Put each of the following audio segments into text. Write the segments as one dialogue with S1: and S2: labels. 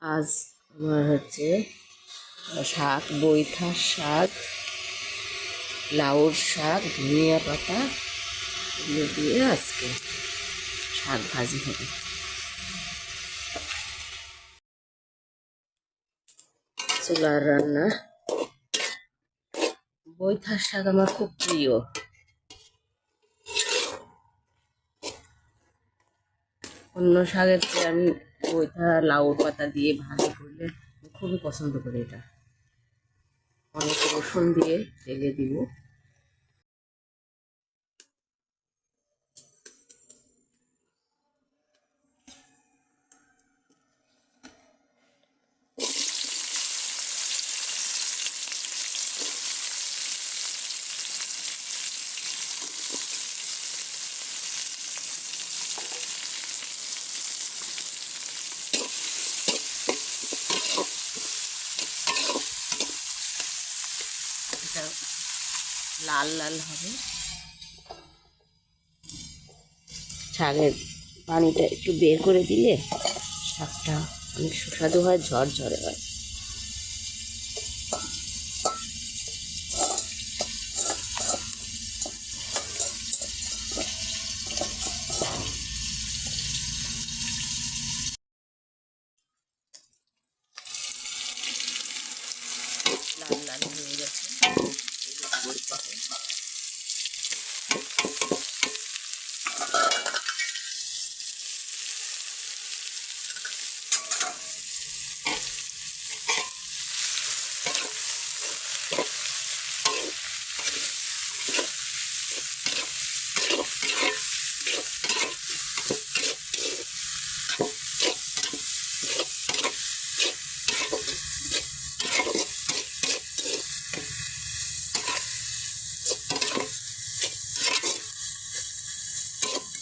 S1: আজ আমার হচ্ছে শাক, বৈথার শাক, লাউর শাক, ধনিয়া পাতা এগুলো দিয়ে আজকে শাক ভাজি হবে। চুলার রান্না। বৈথার শাক আমার খুব প্রিয়। অন্য শাকের চেয়ে আমি বৈথা লাউর পাতা দিয়ে ভাজি করলে খুবই পছন্দ করি এটা। অনেক রসুন দিয়ে তেলে দিব। এটা লাল লাল হবে। শাকের পানিটা একটু বের করে দিলে শাকটা অনেক সুস্বাদু হয়, ঝরঝরে হয়। লাল লাল হয়ে গেছে।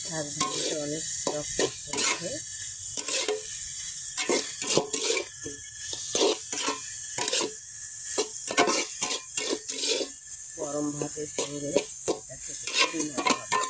S1: শাক ভাজিটা অনেক রক্ত হচ্ছে। গরম ভাতের সঙ্গে এটা খেতে খুবই মজা হবে।